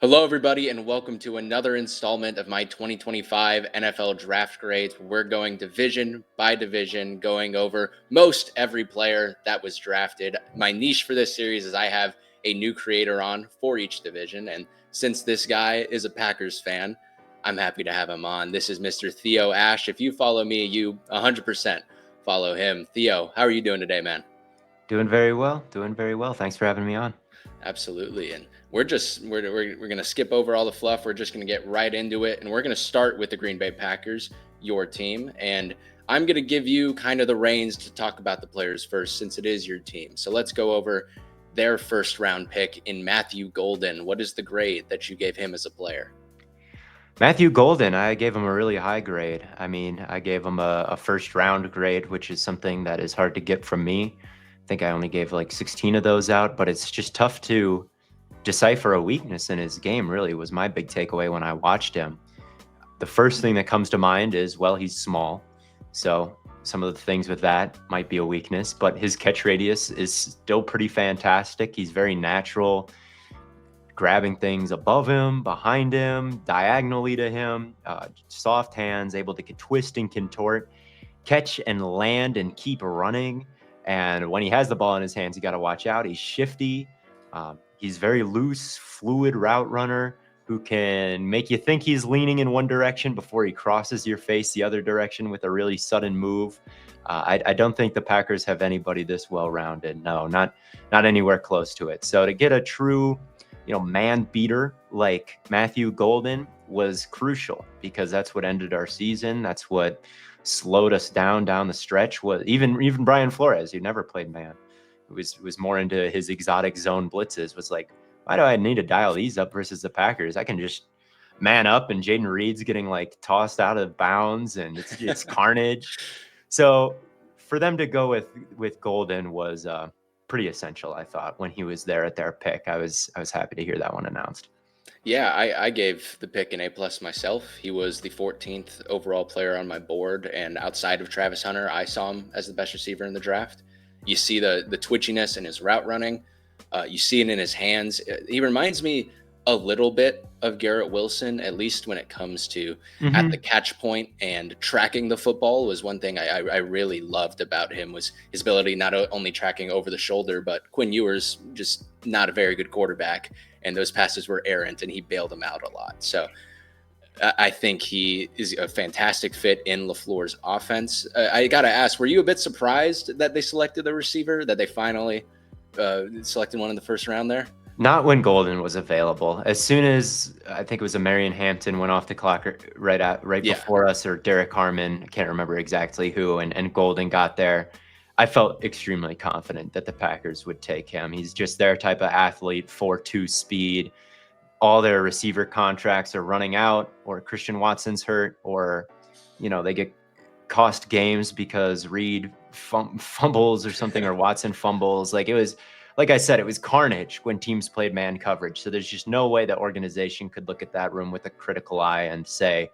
Hello, everybody, and welcome to another installment of my 2025 NFL draft grades. We're going division by division, going over most every player that was drafted. My niche for this series is I have a new creator on for each division. And since this guy is a Packers fan, I'm happy to have him on. This is Mr. TheoAsh. If you follow me, you 100% follow him. Theo, how are you doing today, man? Doing very well. Doing very well. Thanks for having me on. Absolutely. And we're going to skip over all the fluff. We're just going to get right into it. And we're going to start with the Green Bay Packers, your team. And I'm going to give you kind of the reins to talk about the players first, since it is your team. So let's go over their first round pick in Matthew Golden. What is the grade that you gave him as a player? Matthew Golden, I gave him a really high grade. I mean, I gave him a first round grade, which is something that is hard to get from me. I think I only gave like 16 of those out, but it's just tough to decipher a weakness in his game, really, was my big takeaway when I watched him. The first thing that comes to mind is, well, he's small. So some of the things with that might be a weakness, but his catch radius is still pretty fantastic. He's very natural, grabbing things above him, behind him, diagonally to him, soft hands, able to twist and contort, catch and land and keep running. And when he has the ball in his hands, you got to watch out. He's shifty. He's very loose, fluid route runner who can make you think he's leaning in one direction before he crosses your face the other direction with a really sudden move. I don't think the Packers have anybody this well-rounded. No, not anywhere close to it. So to get a true man beater like Matthew Golden was crucial, because that's what ended our season. That's what slowed us down the stretch. Was even Brian Flores, who never played man, who was more into his exotic zone blitzes, was like, why do I need to dial these up versus the Packers? I can just man up, and Jaden Reed's getting like tossed out of bounds, and it's carnage. So for them to go with Golden was pretty essential, I thought, when he was there at their pick. I was happy to hear that one announced. Yeah, I gave the pick an A plus myself. He was the 14th overall player on my board, and outside of Travis Hunter, I saw him as the best receiver in the draft. You see the twitchiness in his route running. You see it in his hands. He reminds me a little bit of Garrett Wilson, at least when it comes to at the catch point and tracking the football. Was one thing I really loved about him, was his ability not only tracking over the shoulder, but Quinn Ewers just not a very good quarterback, and those passes were errant, and he bailed them out a lot. So I think he is a fantastic fit in LaFleur's offense. I got to ask, were you a bit surprised that they selected the receiver, that they finally selected one in the first round there? Not when Golden was available. As soon as I think it was a Marion Hampton went off the clock right before us, or Derek Harmon, I can't remember exactly who, and Golden got there, I felt extremely confident that the Packers would take him. He's just their type of athlete, 4.2 speed. All their receiver contracts are running out, or Christian Watson's hurt, or they get cost games because Reed fumbles or something, or Watson fumbles. Like I said, it was carnage when teams played man coverage. So there's just no way the organization could look at that room with a critical eye and say,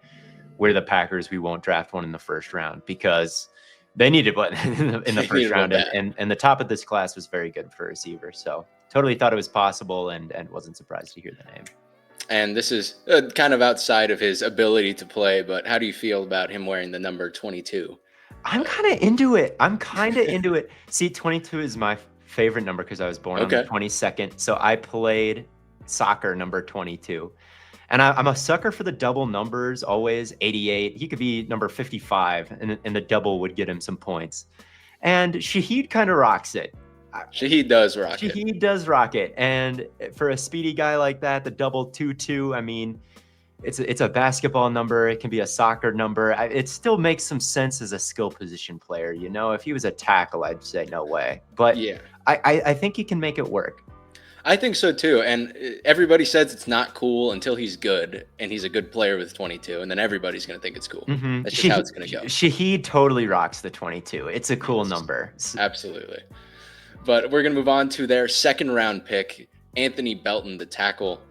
we're the Packers, we won't draft one in the first round, because they needed one in the first round. And the top of this class was very good for receiver. So totally thought it was possible, and wasn't surprised to hear the name. And this is kind of outside of his ability to play, but how do you feel about him wearing the number 22? I'm kind of into it. See, 22 is my favorite number because I was born on the 22nd. So I played soccer number 22. And I'm a sucker for the double numbers, always 88. He could be number 55, and the double would get him some points. And Shaheed kind of rocks it. Shaheed does rock it. Shaheed does rock it. And for a speedy guy like that, the double 2-2, I mean, it's a basketball number. It can be a soccer number. It still makes some sense as a skill position player. If he was a tackle, I'd say no way. But yeah, I think he can make it work. I think so too. And everybody says it's not cool until he's good, and he's a good player with 22, and then everybody's going to think it's cool. Mm-hmm. That's just how it's going to go. Shaheed totally rocks the 22. It's a cool number. Absolutely. But we're going to move on to their second round pick, Anthony Belton, the tackle.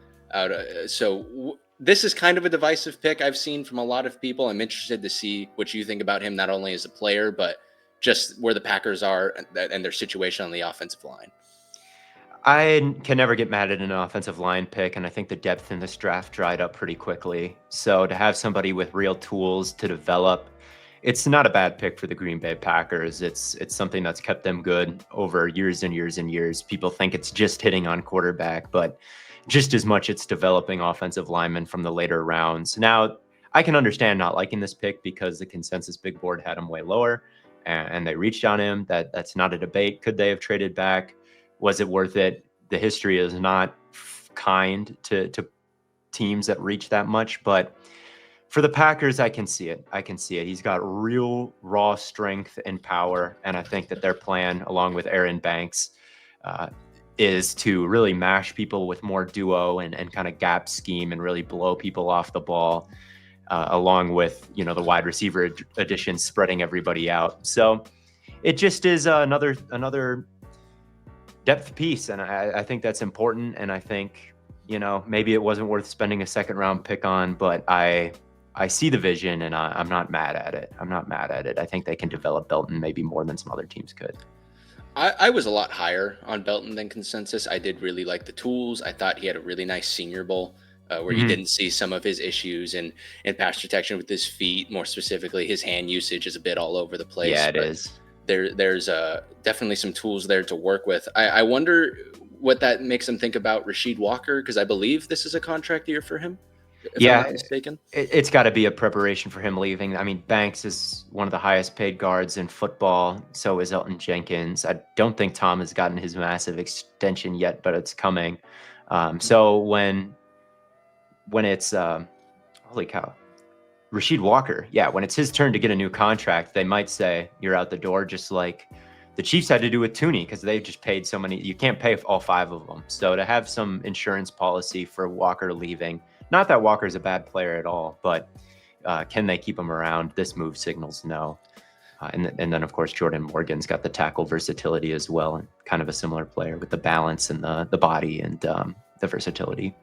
This is kind of a divisive pick I've seen from a lot of people. I'm interested to see what you think about him, not only as a player, but just where the Packers are and their situation on the offensive line. I can never get mad at an offensive line pick, and I think the depth in this draft dried up pretty quickly. So to have somebody with real tools to develop, it's not a bad pick for the Green Bay Packers. It's something that's kept them good over years and years and years. People think it's just hitting on quarterback, but just as much it's developing offensive linemen from the later rounds. Now, I can understand not liking this pick because the consensus big board had him way lower, and they reached on him. That's not a debate. Could they have traded back? Was it worth it? The history is not kind to teams that reach that much, but for the Packers, I can see it. I can see it. He's got real raw strength and power, and I think that their plan, along with Aaron Banks, uh, is to really mash people with more duo and kind of gap scheme and really blow people off the ball, along with the wide receiver addition spreading everybody out. So it just is another depth piece, and I think that's important. And I think maybe it wasn't worth spending a second round pick on, but I see the vision, and I'm not mad at it. I think they can develop Belton maybe more than some other teams could. I was a lot higher on Belton than consensus. I did really like the tools. I thought he had a really nice Senior Bowl where you didn't see some of his issues in pass protection with his feet. More specifically, his hand usage is a bit all over the place. Yeah, it is. There's definitely some tools there to work with. I wonder what that makes him think about Rasheed Walker, because I believe this is a contract year for him, if I'm not mistaken. It's got to be a preparation for him leaving. I mean, Banks is one of the highest paid guards in football. So is Elton Jenkins. I don't think Tom has gotten his massive extension yet, but it's coming. So when it's holy cow, Rasheed Walker, when it's his turn to get a new contract, they might say you're out the door, just like the Chiefs had to do with Tooney, because they just paid so many. You can't pay all 5 of them. So to have some insurance policy for Walker leaving, not that Walker's a bad player at all, but can they keep him around? This move signals no. And then, of course, Jordan Morgan's got the tackle versatility as well, and kind of a similar player with the balance and the body and the versatility.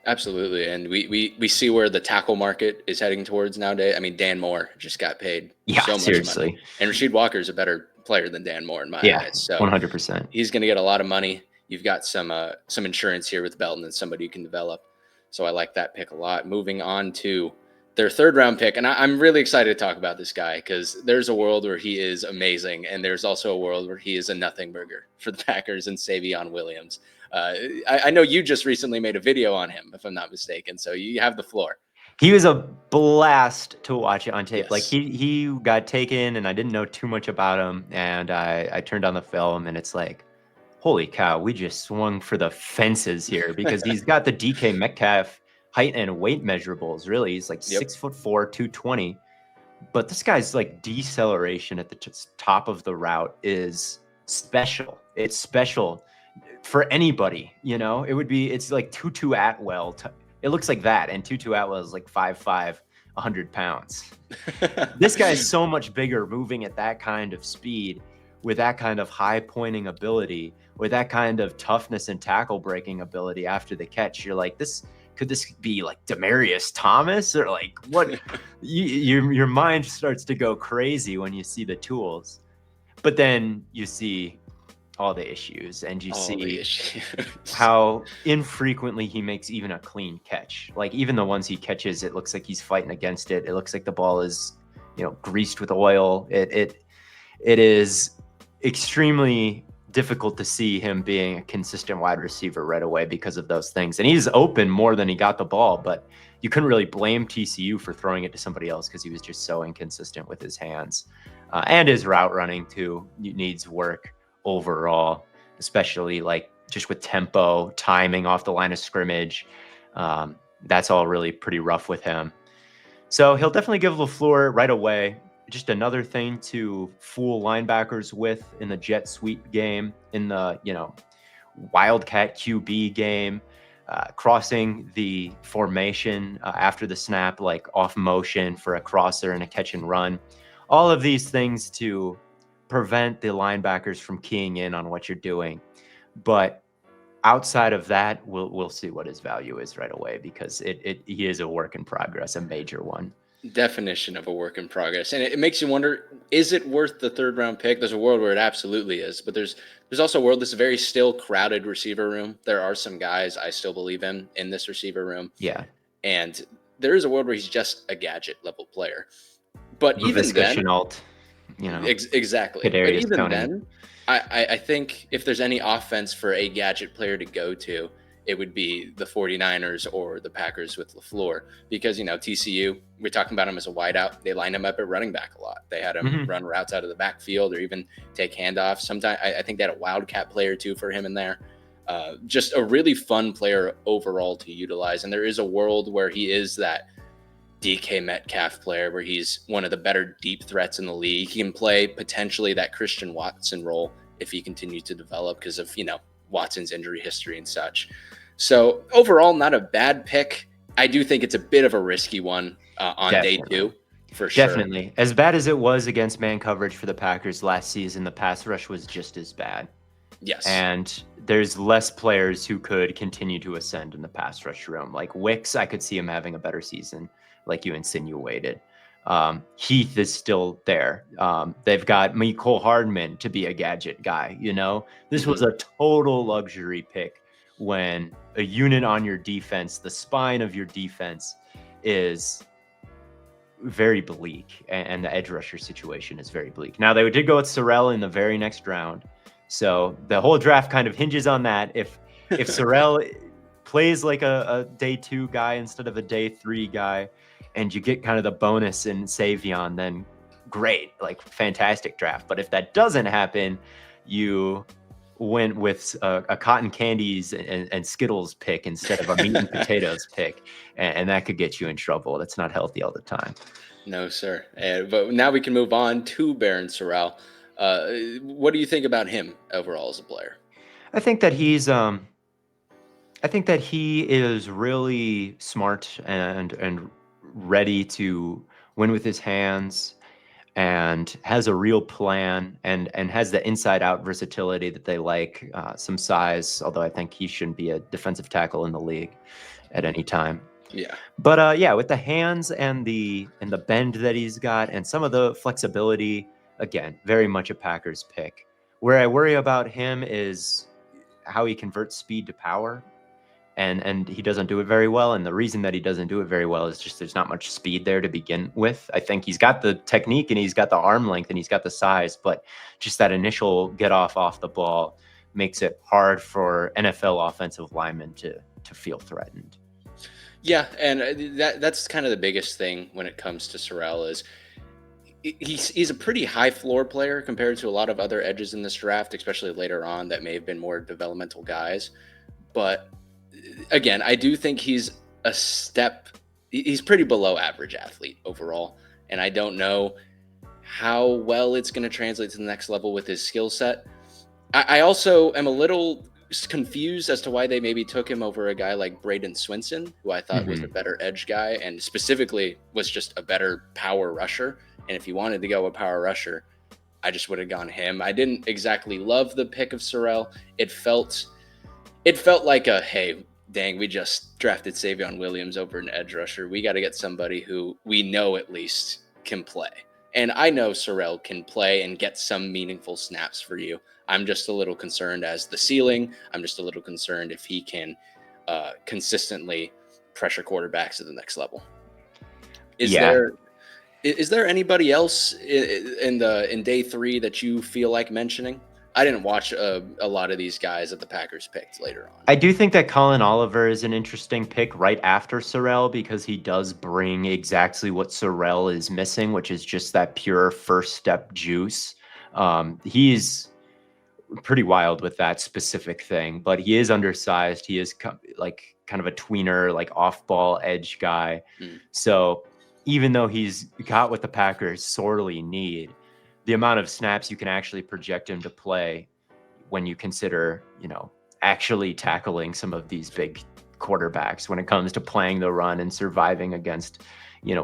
Absolutely. And we see where the tackle market is heading towards nowadays. I mean, Dan Moore just got paid so much money. And Rasheed Walker is a better player than Dan Moore in my eyes. So 100%. He's going to get a lot of money. You've got some insurance here with Belton and somebody you can develop. So I like that pick a lot. Moving on to their 3rd round pick. And I'm really excited to talk about this guy, because there's a world where he is amazing, and there's also a world where he is a nothing burger for the Packers, and Savion Williams. I know you just recently made a video on him, if I'm not mistaken. So you have the floor. He was a blast to watch it on tape. Yes. Like he got taken, and I didn't know too much about him. And I turned on the film, and it's like, holy cow, we just swung for the fences here, because he's got the DK Metcalf height and weight measurables. Really, he's like 6'4", 220. But this guy's like deceleration at the top of the route is special. It's special for anybody. It's like Tutu Atwell. It looks like that, and Tutu Atwell is like 5'5", 100 pounds. This guy is so much bigger, moving at that kind of speed, with that kind of high pointing ability, with that kind of toughness and tackle breaking ability after the catch. You're like, could this be like Demaryius Thomas, or like what? Your mind starts to go crazy when you see the tools, but then you see all the issues, and you see how infrequently he makes even a clean catch. Like, even the ones he catches, it looks like he's fighting against it. It looks like the ball is, greased with oil. It is extremely difficult to see him being a consistent wide receiver right away because of those things. And he's open more than he got the ball, but you couldn't really blame TCU for throwing it to somebody else, because he was just so inconsistent with his hands. And his route running too needs work overall, especially like just with tempo, timing off the line of scrimmage. That's all really pretty rough with him. So he'll definitely give LaFleur right away. Just another thing to fool linebackers with in the jet sweep game, in the Wildcat QB game, crossing the formation after the snap, like off motion for a crosser and a catch and run. All of these things to prevent the linebackers from keying in on what you're doing. But outside of that, we'll see what his value is right away, because he is a work in progress, a major one. Definition of a work in progress, and it makes you wonder: is it worth the third round pick? There's a world where it absolutely is, but there's also a world that's a very still crowded receiver room. There are some guys I still believe in this receiver room, Yeah. and there is a world where he's just a gadget level player. But even Laviska then, Shenault, you know, exactly. But Kadarius even Toney. then, I think if there's any offense for a gadget player to go to, it would be the 49ers or the Packers with LaFleur. Because, TCU, we're talking about him as a wideout. They lined him up at running back a lot. They had him Mhm. run routes out of the backfield or even take handoffs. Sometimes I think they had a wildcat player too for him in there. Just a really fun player overall to utilize. And there is a world where he is that DK Metcalf player where he's one of the better deep threats in the league. He can play potentially that Christian Watson role if he continues to develop because of, Watson's injury history and such. So overall, not a bad pick. I do think it's a bit of a risky one on day Definitely. 2 for sure. Definitely. As bad as it was against man coverage for the Packers last season, the pass rush was just as bad. Yes. And there's less players who could continue to ascend in the pass rush room. Like Wicks, I could see him having a better season, like you insinuated. Heath is still there. They've got Mecole Hardman to be a gadget guy. This was a total luxury pick when a unit on your defense, the spine of your defense, is very bleak, and the edge rusher situation is very bleak. Now, they did go with Sorrell in the very next round, so the whole draft kind of hinges on that. If Sorrell plays like a day 2 guy instead of a day 3 guy, and you get kind of the bonus in Savion, then great, like fantastic draft. But if that doesn't happen, you went with a cotton candies and Skittles pick instead of a meat and potatoes pick, and that could get you in trouble. That's not healthy all the time. No, sir. But now we can move on to Baron Sorrell. What do you think about him overall as a player? I think that he is really smart and ready to win with his hands, and has a real plan, and has the inside out versatility that they like. Some size, although I think he shouldn't be a defensive tackle in the league at any time. Yeah. But yeah, with the hands and the bend that he's got and some of the flexibility, again, very much a Packers pick. Where I worry about him is how he converts speed to power. And he doesn't do it very well. And the reason that he doesn't do it very well is just there's not much speed there to begin with. I think he's got the technique and he's got the arm length and he's got the size, but just that initial get off the ball makes it hard for NFL offensive linemen to feel threatened. Yeah, and that's kind of the biggest thing when it comes to Sorrell is he's a pretty high floor player compared to a lot of other edges in this draft, especially later on that may have been more developmental guys. But again, I do think he's pretty below average athlete overall. And I don't know how well it's going to translate to the next level with his skill set. I also am a little confused as to why they maybe took him over a guy like Braden Swinson, who I thought was a better edge guy and specifically was just a better power rusher. And if you wanted to go a power rusher, I just would have gone him. I didn't exactly love the pick of Sorrell. It felt like hey, dang, we just drafted Savion Williams over an edge rusher. We got to get somebody who we know at least can play. And I know Sorrell can play and get some meaningful snaps for you. I'm just a little concerned as the ceiling. I'm just a little concerned if he can consistently pressure quarterbacks at the next level. Is there anybody else in day 3 that you feel like mentioning? I didn't watch a lot of these guys that the Packers picked later on. I do think that Colin Oliver is an interesting pick right after Sorrell because he does bring exactly what Sorrell is missing, which is just that pure first step juice. He's pretty wild with that specific thing, but he is undersized. He is like kind of a tweener, like off ball edge guy. So even though he's got what the Packers sorely need, the amount of snaps you can actually project him to play when you consider, actually tackling some of these big quarterbacks when it comes to playing the run and surviving against,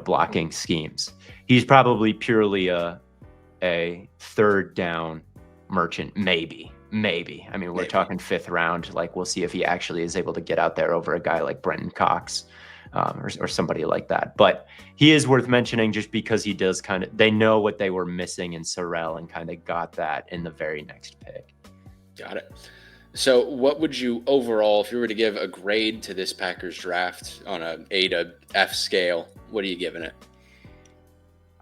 blocking schemes. He's probably purely a third down merchant, maybe. I mean, we're talking 5th round. Like, we'll see if he actually is able to get out there over a guy like Brenton Cox. or somebody like that. But he is worth mentioning just because he does they know what they were missing in Sorrell and kind of got that in the very next pick. Got it. So what would you overall, if you were to give a grade to this Packers draft on a A to F scale, what are you giving it?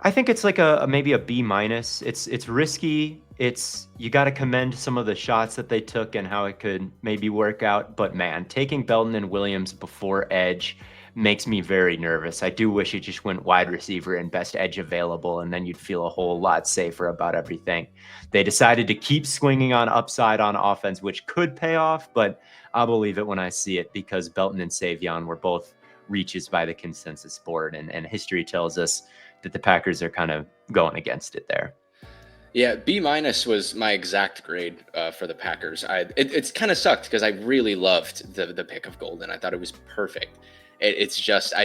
I think it's like maybe a B minus. It's risky. You got to commend some of the shots that they took and how it could maybe work out. But man, taking Belton and Williams before edge makes me very nervous. I do wish it just went wide receiver and best edge available, and then you'd feel a whole lot safer about everything. They decided to keep swinging on upside on offense, which could pay off, but I'll believe it when I see it because Belton and Savion were both reaches by the consensus board, and history tells us that the Packers are kind of going against it there. Yeah, B minus was my exact grade for the Packers. It's kind of sucked because I really loved the pick of Golden. I thought it was perfect. It's just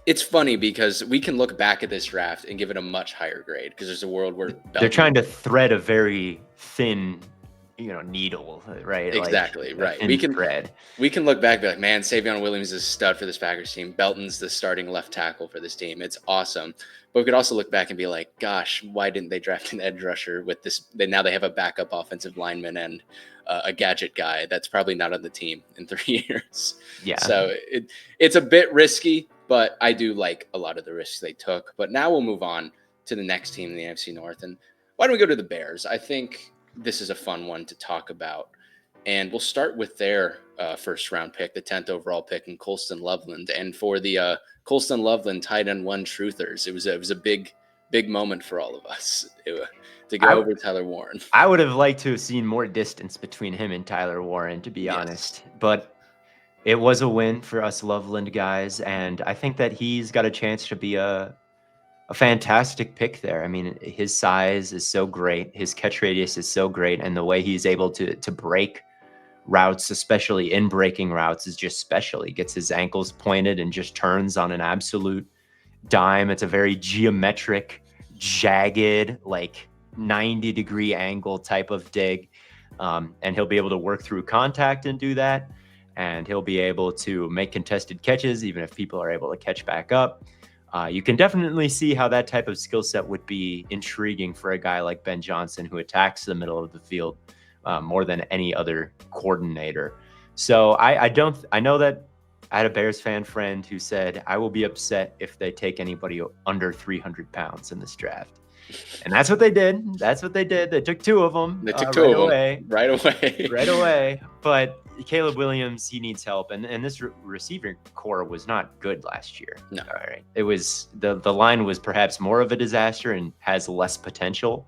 it's funny because we can look back at this draft and give it a much higher grade because there's a world where they're trying to thread a very thin needle, right? Exactly, like right. We can look back and be like, man, Savion Williams is a stud for this Packers team. Belton's the starting left tackle for this team. It's awesome. But we could also look back and be like, gosh, why didn't they draft an edge rusher with this? Now they have a backup offensive lineman and a gadget guy that's probably not on the team in 3 years. Yeah. So it's a bit risky, but I do like a lot of the risks they took. But now we'll move on to the next team in the NFC North. And why don't we go to the Bears? I think this is a fun one to talk about. And we'll start with their first round pick, the 10th overall pick in Colston Loveland. And for the Colston Loveland tight end one truthers, it was a big moment for all of us to go over Tyler Warren. I would have liked to have seen more distance between him and Tyler Warren, to be honest. But it was a win for us Loveland guys. And I think that he's got a chance to be a fantastic pick there. I mean, his size is so great. His catch radius is so great. And the way he's able to break routes, especially in breaking routes, is just special. He gets his ankles pointed and just turns on an absolute dime. It's a very geometric, jagged, like 90-degree angle type of dig. And he'll be able to work through contact and do that. And he'll be able to make contested catches, even if people are able to catch back up. You can definitely see how that type of skill set would be intriguing for a guy like Ben Johnson, who attacks the middle of the field more than any other coordinator. So I know that I had a Bears fan friend who said, I will be upset if they take anybody under 300 pounds in this draft. And that's what they did. They took two of them. They took two of them right away. But Caleb Williams, he needs help. And this receiving core was not good last year. No. All right. It was the line was perhaps more of a disaster and has less potential.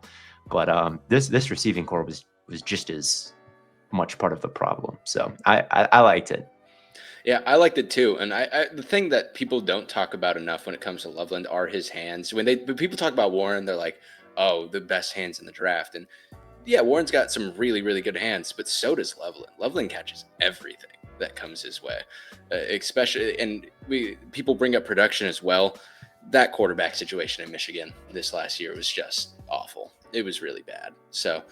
But this receiving core was just as much part of the problem. So I liked it. Yeah, I liked it too. And the thing that people don't talk about enough when it comes to Loveland are his hands. When people talk about Warren, they're like, oh, the best hands in the draft. And yeah, Warren's got some really, really good hands, but so does Loveland. Loveland catches everything that comes his way, especially, and people bring up production as well. That quarterback situation in Michigan this last year was just awful. It was really bad. So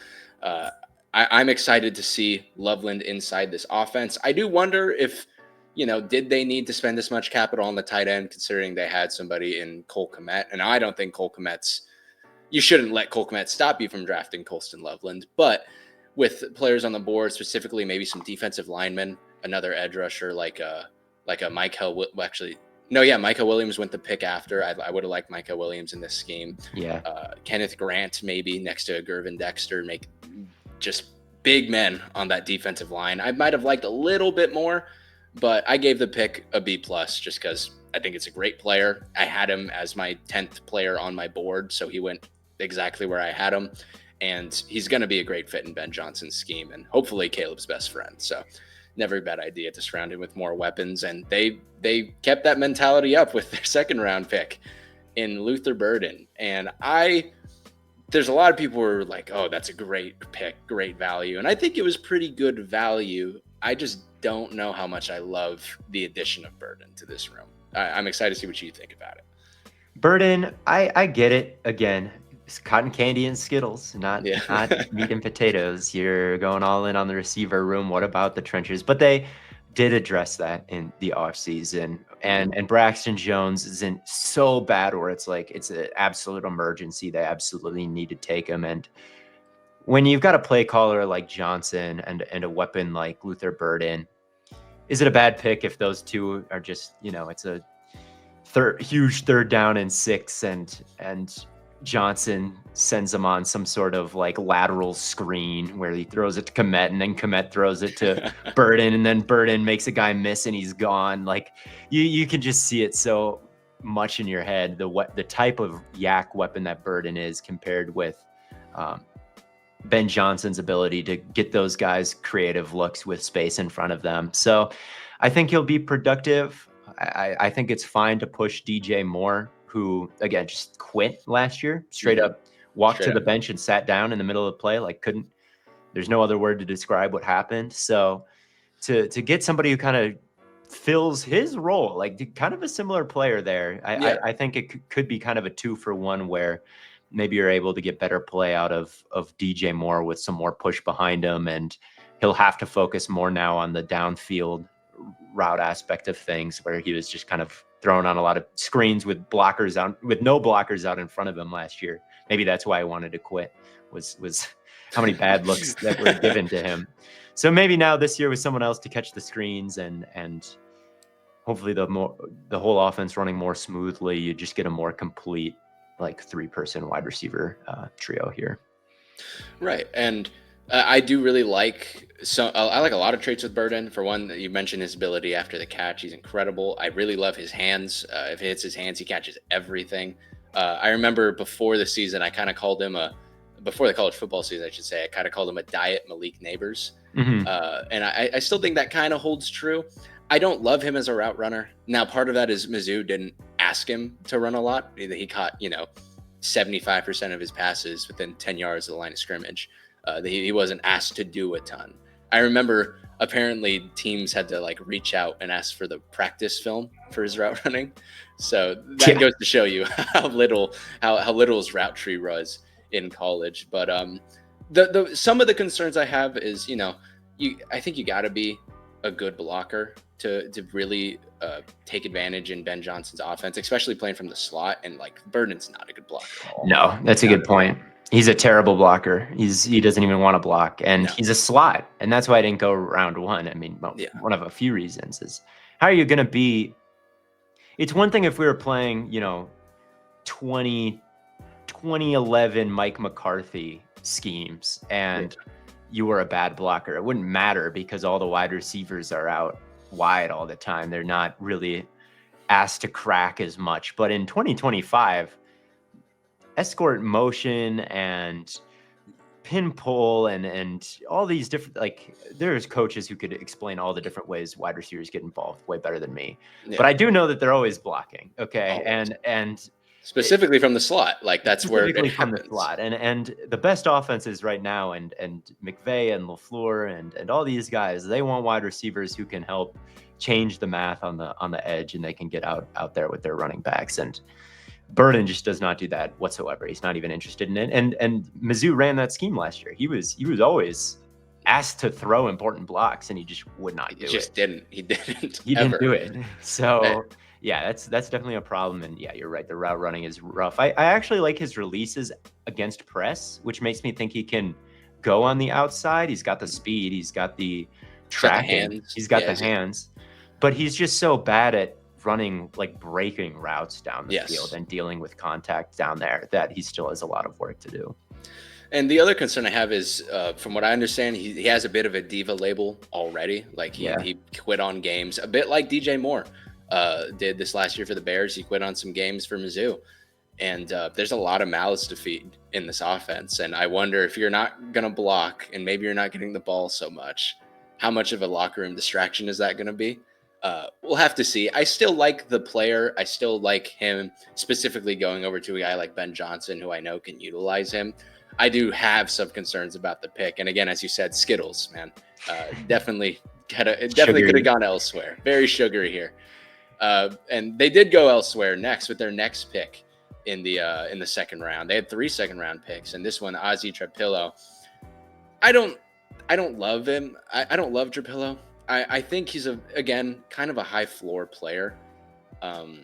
I'm excited to see Loveland inside this offense. I do wonder if, did they need to spend this much capital on the tight end, considering they had somebody in Cole Kmet? And I don't think you shouldn't let Cole Kmet stop you from drafting Colston Loveland. But with players on the board, specifically maybe some defensive linemen, another edge rusher like a Micah Williams went the pick after. I would have liked Micah Williams in this scheme. Yeah. Kenneth Grant maybe next to Gervin Dexter, make just big men on that defensive line. I might have liked a little bit more, but I gave the pick a B+ just because I think it's a great player. I had him as my 10th player on my board, so he went exactly where I had him, and he's going to be a great fit in Ben Johnson's scheme and hopefully Caleb's best friend. So never a bad idea to surround him with more weapons, and they kept that mentality up with their second round pick in Luther Burden. And there's a lot of people who are like, oh, that's a great pick, great value. And I think it was pretty good value. I just don't know how much I love the addition of Burden to this room. I'm excited to see what you think about it. Burden, I get it. Again, it's cotton candy and Skittles, not meat and potatoes. You're going all in on the receiver room. What about the trenches? But they did address that in the offseason. And Braxton Jones isn't so bad where it's like it's an absolute emergency. They absolutely need to take him. And when you've got a play caller like Johnson and a weapon like Luther Burden, is it a bad pick if those two are just, it's a huge 3rd down and 6 and Johnson sends them on some sort of like lateral screen where he throws it to Komet and then Komet throws it to Burden and then Burden makes a guy miss and he's gone. Like you can just see it so much in your head, the type of yak weapon that Burden is compared with Ben Johnson's ability to get those guys creative looks with space in front of them. So I think he'll be productive. I think it's fine to push DJ Moore, who again just quit last year, straight up walked to the bench and sat down in the middle of the play. Like there's no other word to describe what happened. So to get somebody who kind of fills his role, like kind of a similar player there, I think it could be kind of a 2-for-1 where maybe you're able to get better play out of DJ Moore with some more push behind him, and he'll have to focus more now on the downfield route aspect of things, where he was just kind of throwing on a lot of screens with no blockers out in front of him last year. Maybe that's why I wanted to quit, was how many bad looks that were given to him. So maybe now this year with someone else to catch the screens and hopefully the whole offense running more smoothly, you just get a more complete like 3-person wide receiver trio here. Right. And I do really like I like a lot of traits with Burden. For one, you mentioned his ability after the catch. He's incredible. I really love his hands. If it hits his hands, he catches everything. I remember before the season, I kind of called him before the college football season, I should say, I kind of called him a diet Malik Neighbors. And I still think that kind of holds true. I don't love him as a route runner. Now, part of that is Mizzou didn't ask him to run a lot. He caught, 75% of his passes within 10 yards of the line of scrimmage. He wasn't asked to do a ton. I remember apparently teams had to like reach out and ask for the practice film for his route running. So that goes to show you how little his route tree was in college. But some of the concerns I have is, I think you got to be a good blocker to really take advantage in Ben Johnson's offense, especially playing from the slot. And like Burden's not a good blocker at all. No, that's a good point. He's a terrible blocker. He doesn't even want to block, and he's a slot, and that's why I didn't go round 1. I mean, one of a few reasons is how are you going to be? It's one thing if we were playing, 2011 Mike McCarthy schemes, and you were a bad blocker. It wouldn't matter because all the wide receivers are out wide all the time. They're not really asked to crack as much. But in 2025, escort motion and pin pull and all these different, like there's coaches who could explain all the different ways wide receivers get involved way better than me. But I do know that they're always blocking. Okay. Always. And specifically from the slot, like that's where it from happens. The slot. And the best offenses right now, and McVay and LaFleur and all these guys, they want wide receivers who can help change the math on the edge, and they can get out there with their running backs. And Burden just does not do that whatsoever. He's not even interested in it. And Mizzou ran that scheme last year. He was always asked to throw important blocks, and he just would not do it. He didn't didn't do it. So yeah, that's definitely a problem. And yeah, you're right. The route running is rough. I actually like his releases against press, which makes me think he can go on the outside. He's got the speed. He's got the tracking. He's got the hands. But he's just so bad at running, like breaking routes down the field and dealing with contact down there, that he still has a lot of work to do. And the other concern I have is, from what I understand, he has a bit of a diva label already. Like he quit on games, a bit like DJ Moore did this last year for the Bears. He quit on some games for Mizzou. And there's a lot of mouths to feed in this offense. And I wonder if you're not going to block and maybe you're not getting the ball so much, how much of a locker room distraction is that going to be? We'll have to see. I still like the player. I still like him, specifically going over to a guy like Ben Johnson, who I know can utilize him. I do have some concerns about the pick. And again, as you said, Skittles, man, definitely could have gone elsewhere. Very sugary here. And they did go elsewhere next with their next pick in the second round. They had 3 second-round picks, and this one, Ozzie Trapillo. I don't love him. I don't love Trapillo. I think he's again kind of a high floor player. Um,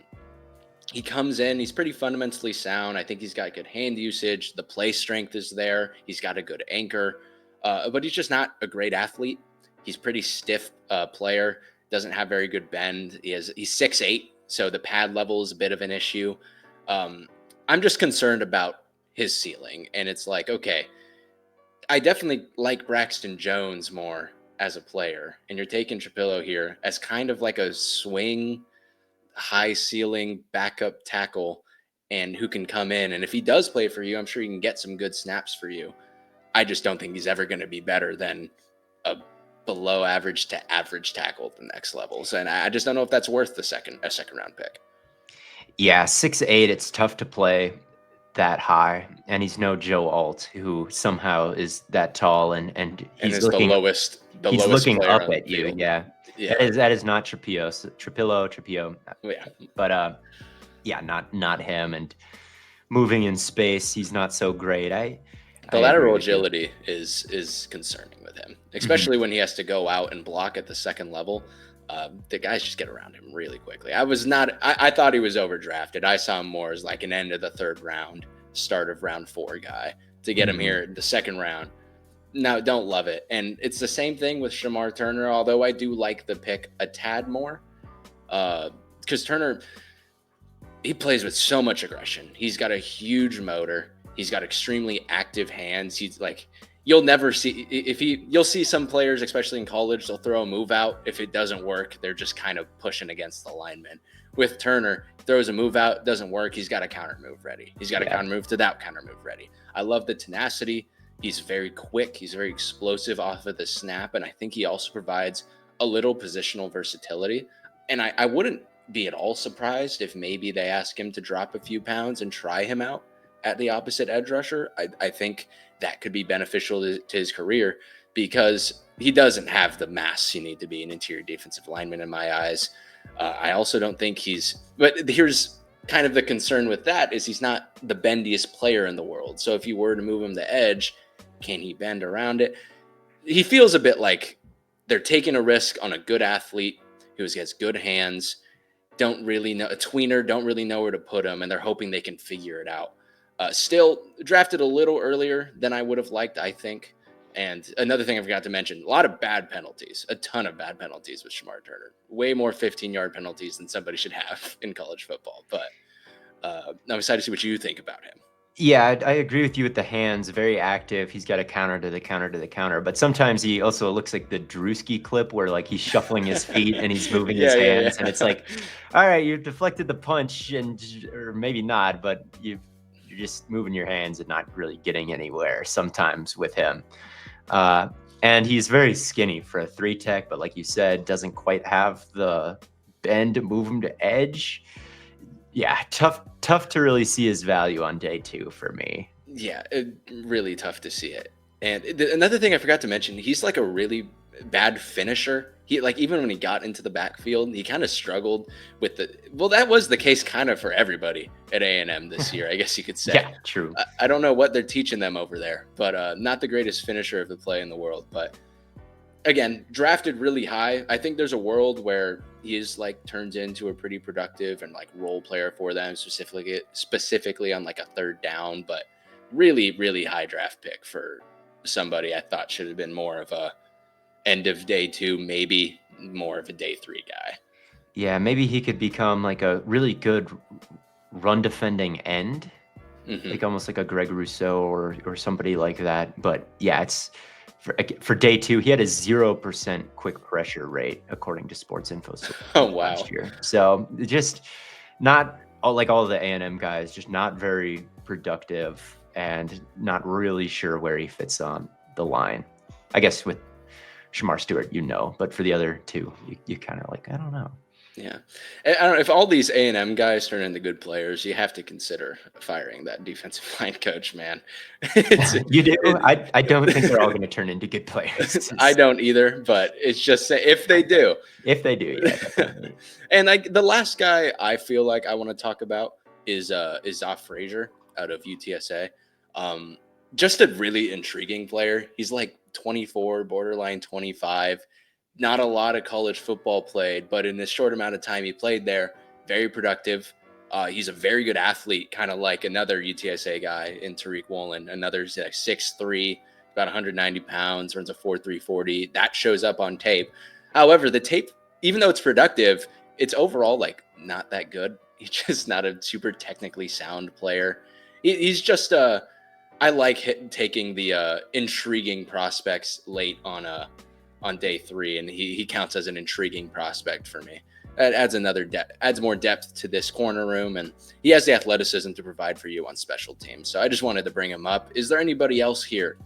he comes in, he's pretty fundamentally sound. I think he's got good hand usage. The play strength is there. He's got a good anchor, but he's just not a great athlete. He's pretty stiff player. Doesn't have very good bend. He's 6'8", so the pad level is a bit of an issue. Um, I'm just concerned about his ceiling, and it's like, okay, I definitely like Braxton Jones more as a player, and you're taking Trapillo here as kind of like a swing high ceiling backup tackle and who can come in. And if he does play for you, I'm sure he can get some good snaps for you. I just don't think he's ever going to be better than a below average to average tackle at the next levels. And I just don't know if that's worth a second round pick. Yeah, 6'8", it's tough to play that high, and he's no Joe Alt, who somehow is that tall, and And he's is the looking lowest player up on at the you. field. Yeah, Yeah. that is not Trapillo, Yeah. but yeah, not him. And moving in space, he's not so great. I The agree lateral with you. agility is concerning with him, Mhm. especially when he has to go out and block at the second level. The guys just get around him really quickly. I thought he was overdrafted. I saw him more as like an end of the third round, start of round 4 guy to get him Mhm. here the second round. No, don't love it. And it's the same thing with Shamar Turner, although I do like the pick a tad more. Because Turner, he plays with so much aggression. He's got a huge motor. He's got extremely active hands. He's like, you'll never see you'll see some players, especially in college, they'll throw a move out. If it doesn't work, they're just kind of pushing against the lineman. With Turner, throws a move out, doesn't work. He's got a counter move ready. He's got a Yeah. counter move to that counter move ready. I love the tenacity. He's very quick. He's very explosive off of the snap. And I think he also provides a little positional versatility. And I wouldn't be at all surprised if maybe they ask him to drop a few pounds and try him out at the opposite edge rusher. I think that could be beneficial to his career because he doesn't have the mass you need to be an interior defensive lineman in my eyes. I also don't think but here's kind of the concern with that is he's not the bendiest player in the world. So if you were to move him to edge, can he bend around it? He feels a bit like they're taking a risk on a good athlete who has good hands, don't really know a tweener, don't really know where to put him, and they're hoping they can figure it out. Still drafted a little earlier than I would have liked, I think. And another thing I forgot to mention, a lot of bad penalties, a ton of bad penalties with Shamar Turner. Way more 15-yard penalties than somebody should have in college football. But I'm excited to see what you think about him. Yeah, I agree with you with the hands. Very active. He's got a counter to the counter to the counter. But sometimes he also looks like the Drewski clip where like he's shuffling his feet and he's moving his hands, and it's Yeah. like, all right, you've deflected the punch, or maybe not, but you're just moving your hands and not really getting anywhere sometimes with him. Uh, and he's very skinny for a 3 tech, but like you said, doesn't quite have the bend to move him to edge. Yeah, tough to really see his value on day 2 for me. Yeah, really tough to see it. And another thing I forgot to mention, he's like a really bad finisher. He like even when he got into the backfield, he kind of struggled with that was the case kind of for everybody at A&M this year, I guess you could say. Yeah, true. I don't know what they're teaching them over there, but not the greatest finisher of the play in the world. But again, drafted really high. I think there's a world where he is like turns into a pretty productive and like role player for them, specifically on like a third down, but really, really high draft pick for somebody I thought should have been more of a end of day 2, maybe more of a day 3 guy. Yeah, maybe he could become like a really good run defending end, like almost like a Greg Rousseau or somebody like that. But yeah, it's for day 2, he had a 0% quick pressure rate according to Sports Info Oh, wow. last year. So just not all the A&M guys, just not very productive and not really sure where he fits on the line. I guess with Shamar Stewart, but for the other 2, you kind of like, I don't know. Yeah. I don't know if all these A&M guys turn into good players, you have to consider firing that defensive line coach, man. You do? I don't think they're all going to turn into good players. I don't either, but it's just if they do. If they do, yeah, definitely. And like the last guy I feel like I want to talk about is Zoff Frazier out of UTSA. Just a really intriguing player. He's like 24, borderline 25. not a lot of college football played, but in this short amount of time he played there, very productive. He's a very good athlete, kind of like another UTSA guy in Tariq Woolen. Another like 6'3", about 190 pounds, runs a 4.3 40. That shows up on tape. However, the tape, even though it's productive, it's overall like not that good. He's just not a super technically sound player. He's just I like taking the intriguing prospects late on day 3, and he counts as an intriguing prospect for me. That adds more depth to this corner room, and he has the athleticism to provide for you on special teams. So I just wanted to bring him up. Is there anybody else here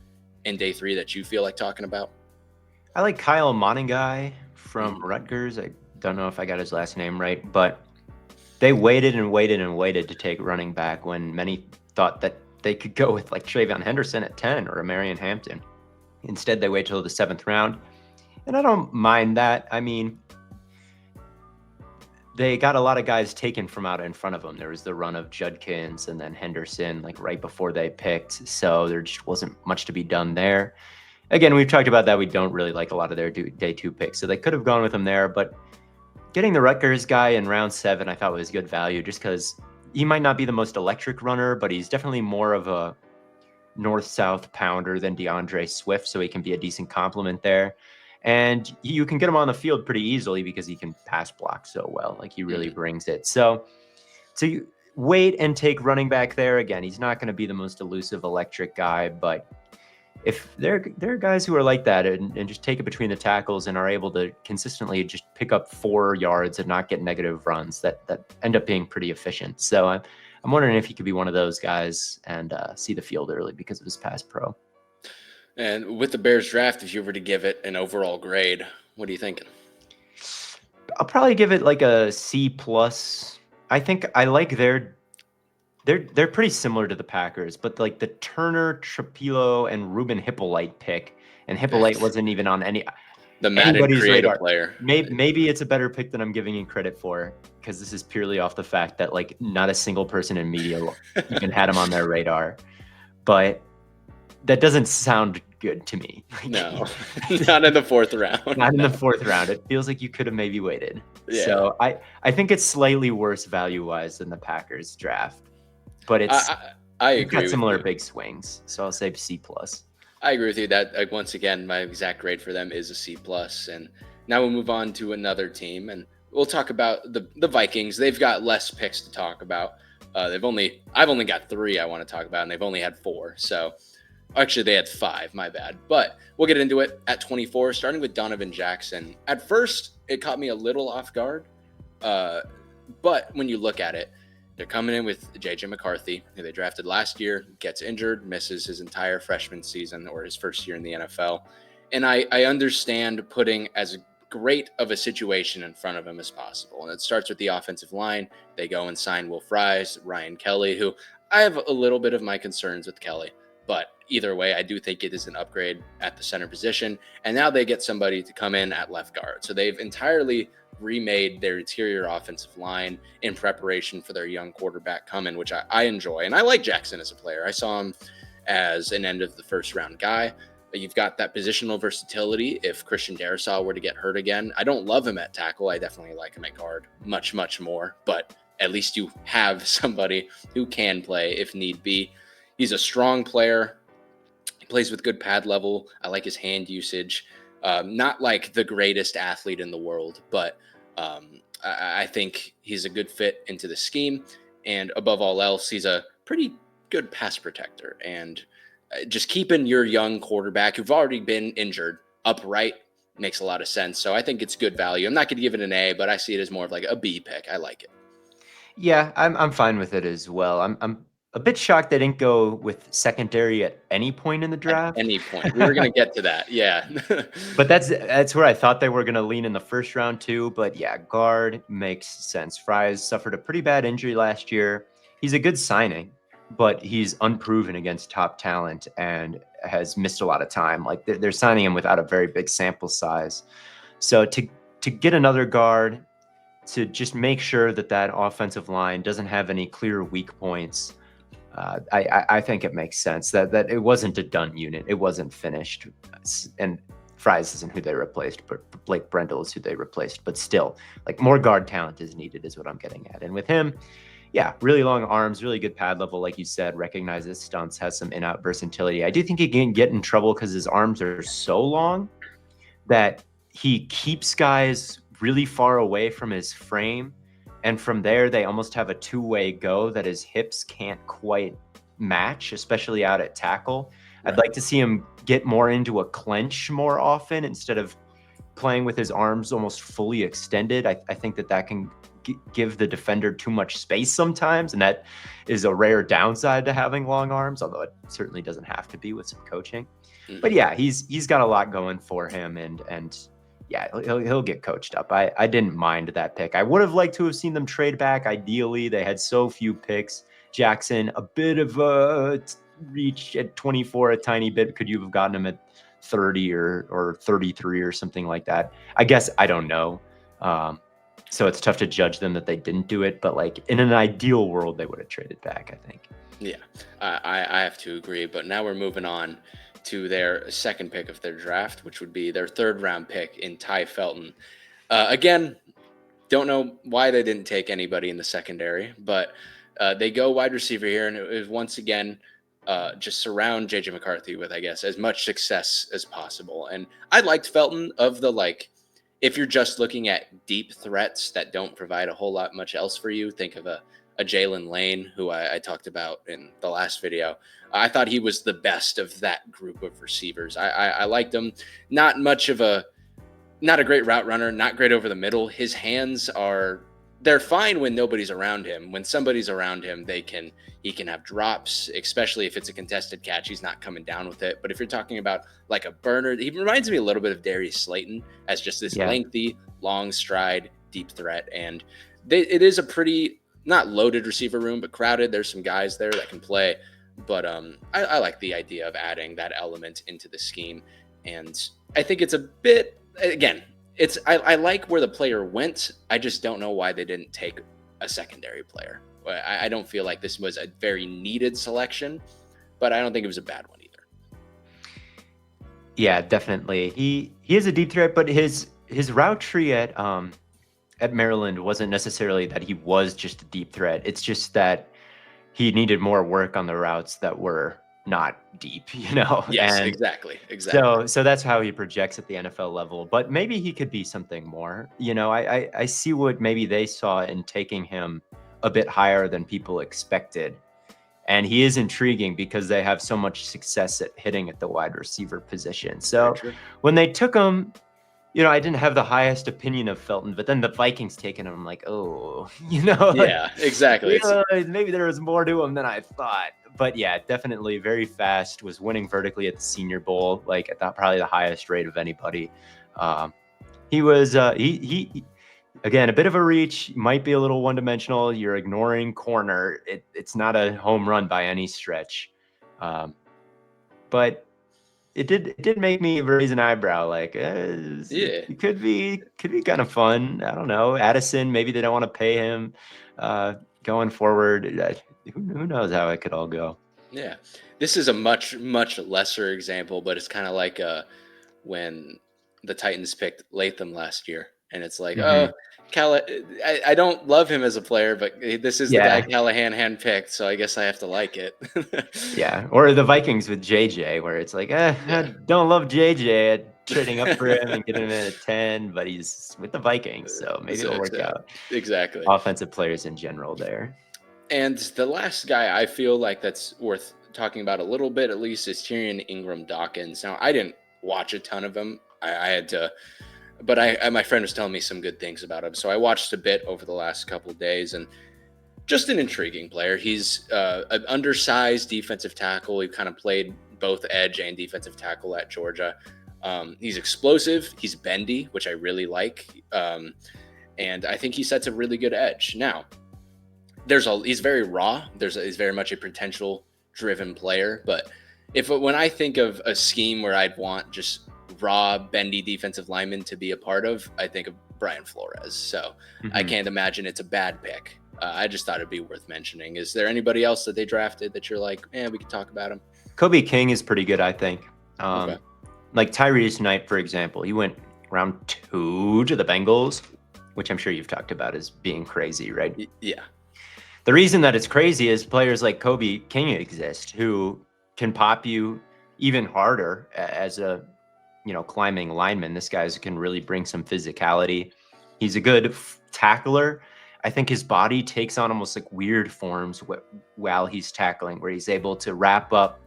in day 3 that you feel like talking about? I like Kyle Monangai from Rutgers. I don't know if I got his last name right, but they waited and waited and waited to take running back when many thought that they could go with like Travion Henderson at 10 or a Marion Hampton. Instead, they wait till the 7th round. And I don't mind that. I mean, they got a lot of guys taken from out in front of them. There was the run of Judkins and then Henderson like right before they picked. So there just wasn't much to be done there. Again, we've talked about that. We don't really like a lot of their day 2 picks. So they could have gone with him there. But getting the Rutgers guy in round 7, I thought was good value just because he might not be the most electric runner, but he's definitely more of a north-south pounder than DeAndre Swift. So he can be a decent complement there. And you can get him on the field pretty easily because he can pass block so well. Like he really brings it. So you wait and take running back there. Again, he's not going to be the most elusive electric guy, but if there are guys who are like that and just take it between the tackles and are able to consistently just pick up 4 yards and not get negative runs that end up being pretty efficient. So I'm wondering if he could be one of those guys and see the field early because of his pass pro. And with the Bears draft, if you were to give it an overall grade, what are you thinking? I'll probably give it like a C+. I think I like they're pretty similar to the Packers, but like the Turner, Trapilo, and Ruben Hippolyte pick, and Hippolyte wasn't even on the Madden anybody's creative radar. Player. Maybe it's a better pick than I'm giving him credit for, because this is purely off the fact that like not a single person in media even had him on their radar. But that doesn't sound good to me. No, not in the 4th round. Not in the 4th round. It feels like you could have maybe waited. Yeah. So I think it's slightly worse value-wise than the Packers draft. But I agree got similar big swings. So I'll say C+. I agree with you that once again, my exact grade for them is a C+. And now we'll move on to another team, and we'll talk about the Vikings. They've got less picks to talk about. I've only got 3 I want to talk about, and they've only had 4. So actually, they had 5, my bad. But we'll get into it at 24, starting with Donovan Jackson. At first, it caught me a little off guard. But when you look at it, they're coming in with J.J. McCarthy, who they drafted last year, gets injured, misses his entire freshman season or his first year in the NFL. And I understand putting as great of a situation in front of him as possible. And it starts with the offensive line. They go and sign Will Fries, Ryan Kelly, who I have a little bit of my concerns with Kelly. But either way, I do think it is an upgrade at the center position. And now they get somebody to come in at left guard. So they've entirely remade their interior offensive line in preparation for their young quarterback coming, which I enjoy. And I like Jackson as a player. I saw him as an end of the 1st round guy. But you've got that positional versatility if Christian Darrisaw were to get hurt again. I don't love him at tackle. I definitely like him at guard much, much more. But at least you have somebody who can play if need be. He's a strong player. He plays with good pad level. I like his hand usage. Not like the greatest athlete in the world, but I think he's a good fit into the scheme. And above all else, he's a pretty good pass protector. And just keeping your young quarterback who've already been injured upright makes a lot of sense. So I think it's good value. I'm not going to give it an A, but I see it as more of like a B pick. I like it. Yeah, I'm fine with it as well. I'm a bit shocked they didn't go with secondary at any point in the draft. At any point. We were going to get to that. Yeah. But that's where I thought they were going to lean in the 1st round too. But yeah, guard makes sense. Fries suffered a pretty bad injury last year. He's a good signing, but he's unproven against top talent and has missed a lot of time. Like they're signing him without a very big sample size. So to get another guard, to just make sure that offensive line doesn't have any clear weak points, I think it makes sense that it wasn't a done unit. It wasn't finished. And Fries isn't who they replaced, but Blake Brendel is who they replaced. But still, like, more guard talent is needed, is what I'm getting at. And with him, yeah, really long arms, really good pad level, like you said, recognizes stunts, has some in-out versatility. I do think he can get in trouble because his arms are so long that he keeps guys really far away from his frame. And from there, they almost have a two-way go that his hips can't quite match, especially out at tackle. Right. I'd like to see him get more into a clench more often instead of playing with his arms almost fully extended. I think that can give the defender too much space sometimes, and that is a rare downside to having long arms, although it certainly doesn't have to be with some coaching. Mm-hmm. But yeah, he's got a lot going for him, and yeah, he'll get coached up. I didn't mind that pick. I would have liked to have seen them trade back. Ideally, they had so few picks. Jackson, a bit of a reach at 24, a tiny bit. Could you have gotten him at 30 or 33 or something like that? I guess I don't know. So it's tough to judge them that they didn't do it, but like in an ideal world, they would have traded back, I think. Yeah, I have to agree. But now we're moving on to their second pick of their draft, which would be their third round pick in Ty Felton. Again, don't know why they didn't take anybody in the secondary, but they go wide receiver here, and it was once again just surround JJ McCarthy with, I guess, as much success as possible. And I liked Felton of the, like, if you're just looking at deep threats that don't provide a whole lot much else for you, think of a Jalen Lane, who I talked about in the last video. I thought he was the best of that group of receivers. I liked him. Not a great route runner, not great over the middle. His hands they're fine when nobody's around him. When somebody's around him, he can have drops, especially if it's a contested catch. He's not coming down with it. But if you're talking about like a burner, he reminds me a little bit of Darius Slayton as just this lengthy, long stride, deep threat. And it is a pretty, not loaded receiver room, but crowded. There's some guys there that can play. But I like the idea of adding that element into the scheme. And I think it's a bit, again, I like where the player went. I just don't know why they didn't take a secondary player. I don't feel like this was a very needed selection, but I don't think it was a bad one either. Yeah, definitely. He is a deep threat, but his route tree at Maryland wasn't necessarily that he was just a deep threat. It's just that he needed more work on the routes that were not deep, Yes, and exactly. So that's how he projects at the NFL level, but maybe he could be something more. I see what maybe they saw in taking him a bit higher than people expected, and he is intriguing because they have so much success at hitting at the wide receiver position. So when they took him, I didn't have the highest opinion of Felton, but then the Vikings taking him, I'm like, oh, yeah, exactly. Maybe there was more to him than I thought. But yeah, definitely very fast, was winning vertically at the Senior Bowl, like at probably the highest rate of anybody. He was, he again, a bit of a reach, might be a little one-dimensional. You're ignoring corner. It's not a home run by any stretch. But it did make me raise an eyebrow. Like, it could be kind of fun. I don't know. Addison, maybe they don't want to pay him going forward. Who knows how it could all go. Yeah, this is a much, much lesser example, but it's kind of like when the Titans picked Latham last year, and it's like, I don't love him as a player, but this is the guy Callahan handpicked, so I guess I have to like it. Yeah, or the Vikings with JJ, where it's like, I don't love JJ, trading up for him and getting him in at 10, but he's with the Vikings, so maybe it'll work out. Exactly. Offensive players in general there. And the last guy I feel like that's worth talking about a little bit, at least, is Tyrion Ingram Dawkins. Now, I didn't watch a ton of him. I had to, but my friend was telling me some good things about him. So I watched a bit over the last couple of days, and just an intriguing player. He's an undersized defensive tackle. He kind of played both edge and defensive tackle at Georgia. He's explosive. He's bendy, which I really like. And I think he sets a really good edge. Now, he's very raw. He's very much a potential-driven player. But when I think of a scheme where I'd want just raw, bendy defensive linemen to be a part of, I think of Brian Flores. So I can't imagine it's a bad pick. I just thought it'd be worth mentioning. Is there anybody else that they drafted that you're like, we could talk about him? Kobe King is pretty good, I think. Okay. Like Tyrese Knight, for example, he went round 2 to the Bengals, which I'm sure you've talked about as being crazy, right? Yeah. The reason that it's crazy is players like Kobe King exist who can pop you even harder as a climbing lineman. This guy can really bring some physicality. He's a good tackler. I think his body takes on almost like weird forms while he's tackling, where he's able to wrap up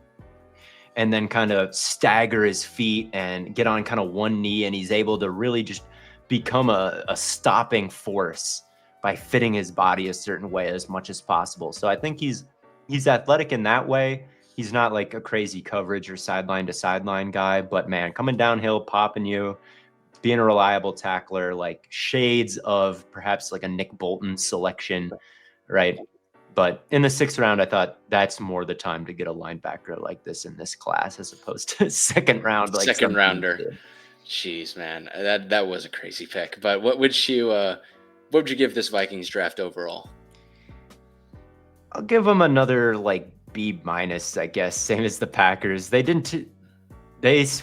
and then kind of stagger his feet and get on kind of one knee, and he's able to really just become a stopping force by fitting his body a certain way as much as possible. So I think he's athletic in that way. He's not like a crazy coverage or sideline to sideline guy, but man, coming downhill, popping you, being a reliable tackler, like shades of perhaps like a Nick Bolton selection, right? But in the 6th round, I thought that's more the time to get a linebacker like this in this class as opposed to 2nd round. Like second rounder. Jeez, man, that was a crazy pick. But what would you give this Vikings draft overall? I'll give them another like B-, I guess, same as the Packers. They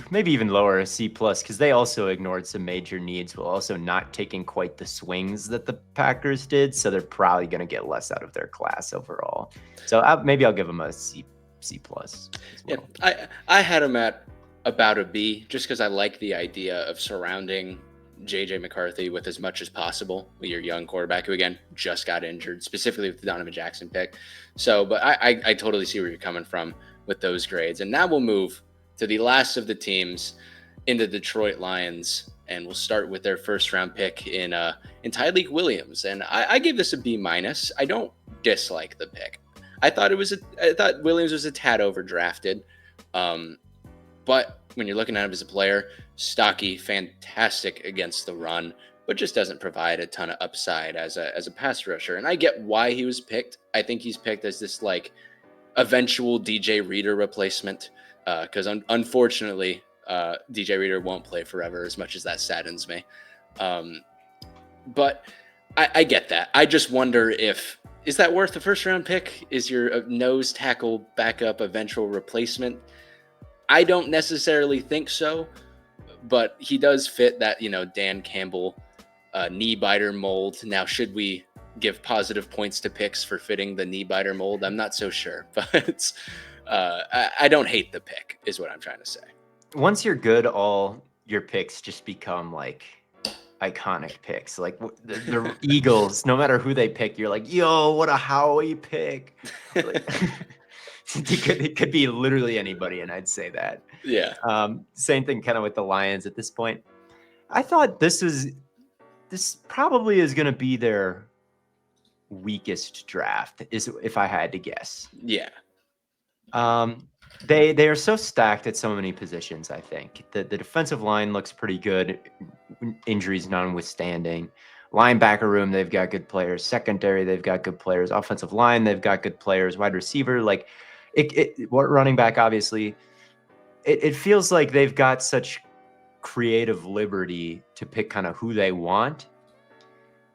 maybe even lower, a C+, because they also ignored some major needs while also not taking quite the swings that the Packers did. So they're probably going to get less out of their class overall. So maybe I'll give them a C+. As well. Yeah, I had them at about a B, just because I like the idea of surrounding JJ McCarthy with as much as possible with your young quarterback, who again just got injured, specifically with the Donovan Jackson pick. So, but I totally see where you're coming from with those grades. And now we'll move to the last of the teams in the Detroit Lions, and we'll start with their 1st round pick in Tyreek Williams. And I gave this a B-. I don't dislike the pick. I thought Williams was a tad overdrafted. But when you're looking at him as a player, stocky, fantastic against the run, but just doesn't provide a ton of upside as a pass rusher. And I get why he was picked. I think he's picked as this like eventual DJ Reader replacement, because unfortunately, DJ Reader won't play forever, as much as that saddens me. But I get that. I just wonder is that worth the 1st round pick? Is your nose tackle backup eventual replacement? I don't necessarily think so, but he does fit that, Dan Campbell knee biter mold. Now, should we give positive points to picks for fitting the knee biter mold? I'm not so sure, but I don't hate the pick is what I'm trying to say. Once you're good, all your picks just become like iconic picks. Like the Eagles, no matter who they pick, you're like, yo, what a Howie pick. Like, it could be literally anybody, and I'd say that. Yeah. Same thing kind of with the Lions at this point. I thought this probably is going to be their weakest draft, if I had to guess. Yeah. They are so stacked at so many positions. I think the defensive line looks pretty good, injuries notwithstanding. Linebacker room, they've got good players. Secondary, they've got good players. Offensive line, they've got good players. Wide receiver, like running back, obviously. It feels like they've got such creative liberty to pick kind of who they want.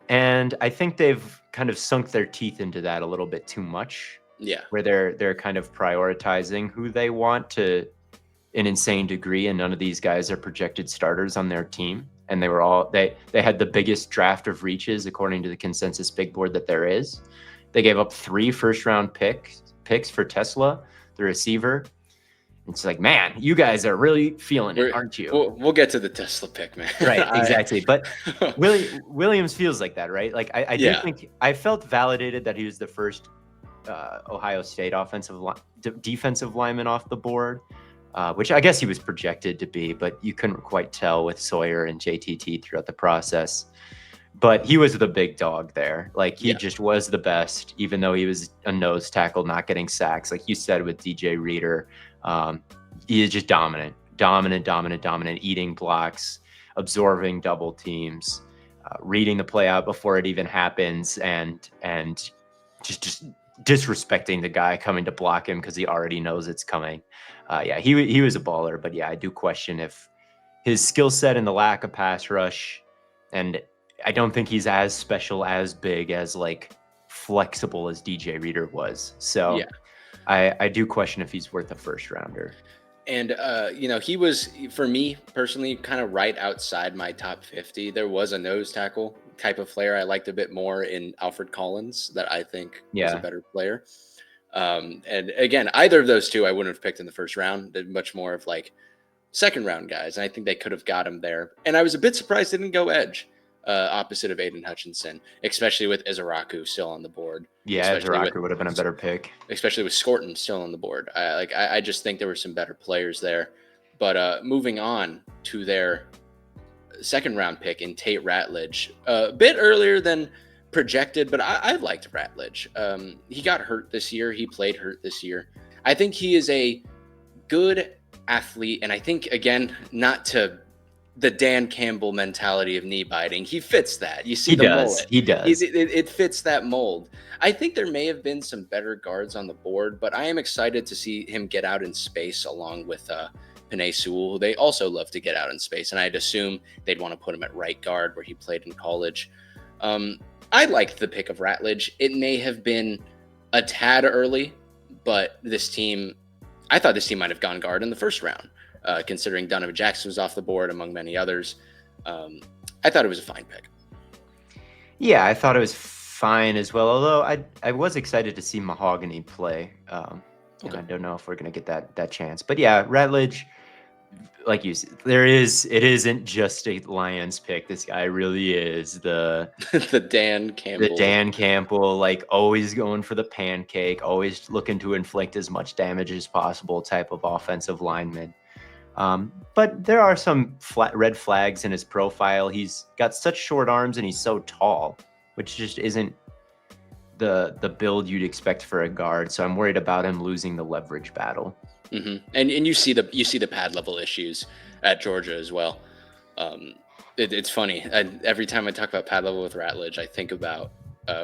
And I think they've kind of sunk their teeth into that a little bit too much. Yeah. Where they're kind of prioritizing who they want to an insane degree, and none of these guys are projected starters on their team. And they had the biggest draft of reaches according to the consensus big board that there is. They gave up 3 first-round picks for Tesla, the receiver. It's like, man, you guys are really feeling it, aren't you? We'll get to the Tesla pick, man. Right, exactly. But Williams feels like that, right? Like I do think I felt validated that he was the first Ohio State defensive lineman off the board, which I guess he was projected to be, but you couldn't quite tell with Sawyer and JTT throughout the process. But he was the big dog there. Like he just was the best, even though he was a nose tackle, not getting sacks. Like you said with DJ Reader, he is just dominant, eating blocks, absorbing double teams, reading the play out before it even happens, and just disrespecting the guy coming to block him because he already knows it's coming. He was a baller, but I do question if his skill set and the lack of pass rush, and I don't think he's as special, as big, as like flexible as DJ Reader was. So I do question if he's worth a first rounder. And, he was, for me personally, kind of right outside my top 50. There was a nose tackle type of player I liked a bit more in Alfred Collins that I think was a Yeah. better player. And again, either of those two I wouldn't have picked in the first round. They're much more of like second round guys. And I think they could have got him there. And I was a bit surprised they didn't go edge, opposite of Aiden Hutchinson, especially with Izaraku still on the board, Yeah, especially with Zaraku would have been a better pick. Scorton still on the board. I just think there were some better players there. But moving on to their second round pick in Tate Ratledge, a bit earlier than projected, but I liked Ratledge. He got hurt this year. He played hurt this year. I think he is a good athlete, and I think, again, not to the Dan Campbell mentality of knee biting. He fits that. You see He the does. mullet. He does. It fits that mold. I think there may have been some better guards on the board, but I am excited to see him get out in space along with Panay Sewell, who they also love to get out in space. And I'd assume they'd want to put him at right guard where he played in college. I liked the pick of Ratledge. It may have been a tad early, but I thought this team might have gone guard in the first round, considering Donovan Jackson was off the board, among many others. I thought it was a fine pick. Yeah, I thought it was fine as well. Although I was excited to see Mahogany play. And I don't know if we're gonna get that chance. But yeah, Ratledge, like you said, it isn't just a Lions pick. This guy really is the Dan Campbell. The Dan Campbell, like always going for the pancake, always looking to inflict as much damage as possible type of offensive lineman. But there are some red flags in his profile. He's got such short arms and he's so tall, which just isn't the build you'd expect for a guard. So I'm worried about him losing the leverage battle. Mm-hmm. And you see the pad level issues at Georgia as well. It's funny. Every time I talk about pad level with Ratledge, I think about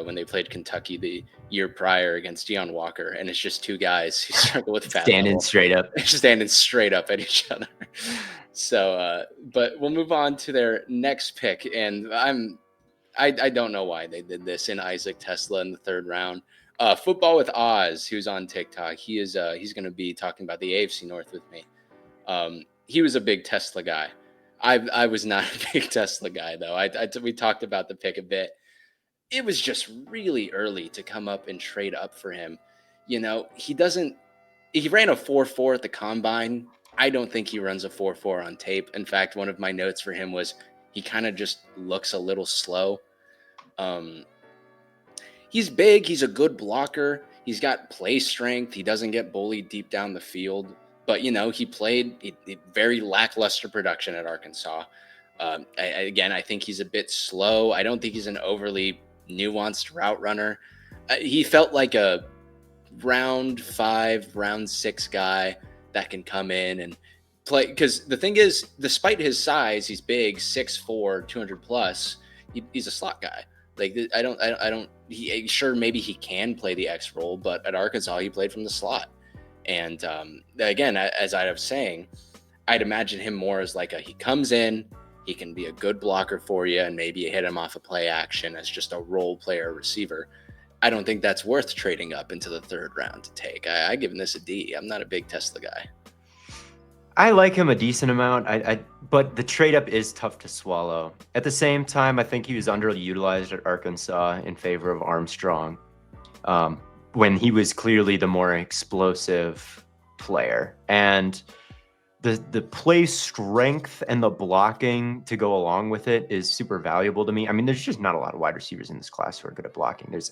when they played Kentucky the year prior against Deion Walker, and it's just two guys who struggle with pad standing straight up, standing straight up at each other. So, but we'll move on to their next pick, and I don't know why they did this in Isaac Tesla in the third round. Football with Oz, who's on TikTok, he's going to be talking about the AFC North with me. He was a big Tesla guy. I was not a big Tesla guy though. We talked about the pick a bit. It was just really early to come up and trade up for him. He ran a 4.4 at the combine. I don't think he runs a 4.4 on tape. In fact, one of my notes for him was he kind of just looks a little slow. He's big. He's a good blocker. He's got play strength. He doesn't get bullied deep down the field. But, he played very lackluster production at Arkansas. I think he's a bit slow. I don't think he's an overly nuanced route runner. He felt like a round 5, round 6 guy that can come in and play. Because the thing is, despite his size, he's big, 6'4", 200 plus. He's a slot guy. Like maybe he can play the X role, but at Arkansas he played from the slot. And again, as I was saying, I'd imagine him more as like he comes in, he can be a good blocker for you, and maybe you hit him off a play action as just a role player receiver. I don't think that's worth trading up into the third round to take. I give this a D. I'm not a big Tesla guy. I like him a decent amount, but the trade up is tough to swallow. At the same time, I think he was underutilized at Arkansas in favor of Armstrong, when he was clearly the more explosive player. And the play strength and the blocking to go along with it is super valuable to me. I mean, there's just not a lot of wide receivers in this class who are good at blocking. There's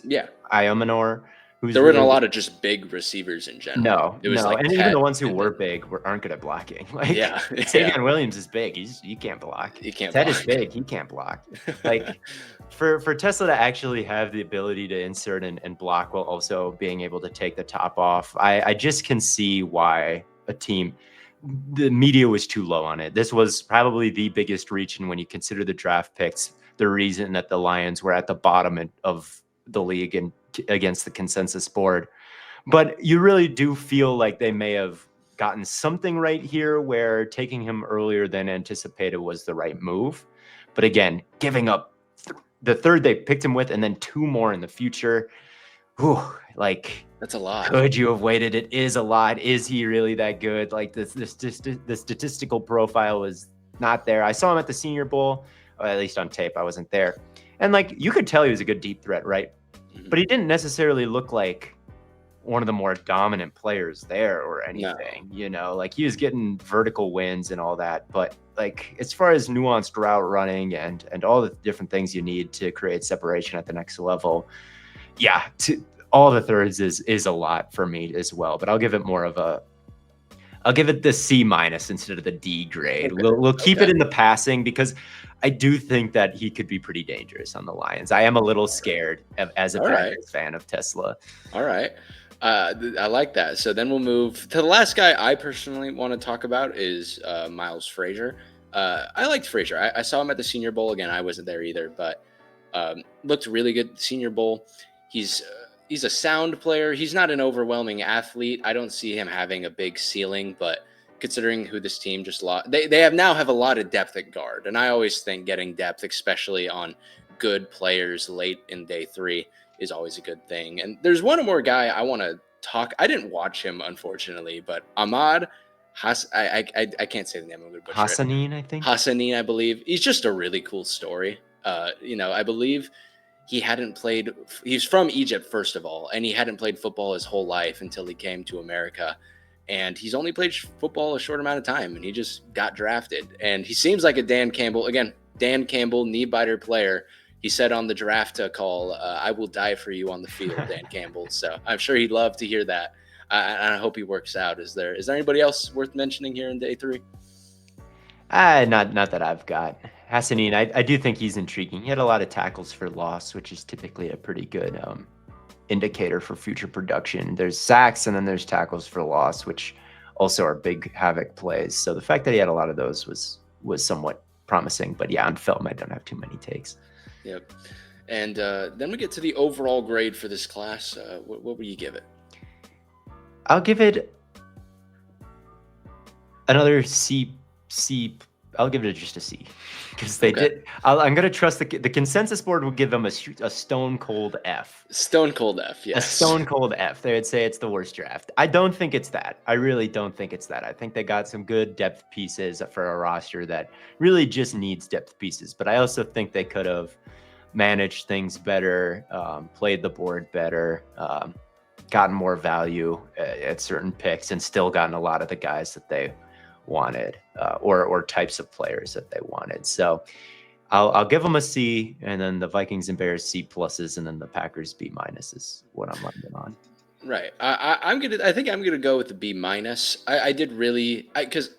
Iomanor. There weren't a lot of just big receivers in general. No, and even the ones who were big aren't good at blocking. Savion Williams is big. He can't block. Ted is big. He can't block. Like for Tesla to actually have the ability to insert and block while also being able to take the top off, I just can see why the media was too low on it. This was probably the biggest reach, and when you consider the draft picks, the reason that the Lions were at the bottom of the league and against the consensus board. But you really do feel like they may have gotten something right here where taking him earlier than anticipated was the right move. But again, giving up the third they picked him with and then 2 more in the future. That's a lot. Could you have waited? It is a lot. Is he really that good? Like the statistical profile was not there. I saw him at the Senior Bowl, or at least on tape. I wasn't there, and like you could tell he was a good deep threat, right? But he didn't necessarily look like one of the more dominant players there or anything. Like he was getting vertical wins and all that, but like as far as nuanced route running and all the different things you need to create separation at the next level, yeah, all the thirds is a lot for me as well. But I'll give it the C- instead of the D grade. Okay. We'll keep it in the passing because I do think that he could be pretty dangerous on the Lions. I am a little scared as a Packers fan of Tesla. All right. I like that. So then we'll move to the last guy I personally want to talk about is Miles Frazier. I liked Frazier. I saw him at the Senior Bowl. Again, I wasn't there either, but looked really good at the Senior Bowl. He's a sound player. He's not an overwhelming athlete. I don't see him having a big ceiling, but considering who this team just lost, they now have a lot of depth at guard. And I always think getting depth, especially on good players late in day 3, is always a good thing. And there's one more guy I want to talk. I didn't watch him, unfortunately, but Ahmad I can't say the name. I'm going to butcher Hassanin, I think. Hassanin, I believe. He's just a really cool story. I believe he's from Egypt, first of all, and he hadn't played football his whole life until he came to America. And he's only played football a short amount of time, and he just got drafted. And he seems like a Dan Campbell, knee biter player. He said on the draft call, I will die for you on the field, Dan Campbell. So I'm sure he'd love to hear that. And I hope he works out. Is there anybody else worth mentioning here in day 3? Not that I've got. Hassanin, I do think he's intriguing. He had a lot of tackles for loss, which is typically a pretty good indicator for future production. There's sacks and then there's tackles for loss, which also are big havoc plays. So the fact that he had a lot of those was somewhat promising. But yeah, on film, I don't have too many takes. Yep. And then we get to the overall grade for this class. What would you give it? I'll give it another C. I'll give it just a C because they did. I'm going to trust the consensus board will give them a stone cold F. Stone cold F, yes. A stone cold F. They would say it's the worst draft. I don't think it's that. I really don't think it's that. I think they got some good depth pieces for a roster that really just needs depth pieces. But I also think they could have managed things better, played the board better, gotten more value at certain picks, and still gotten a lot of the guys that they wanted or types of players that they wanted. So I'll give them a C, and then the Vikings and Bears C pluses, and then the Packers B minus is what I'm landing on. Right. I think I'm gonna go with the B minus. I did really because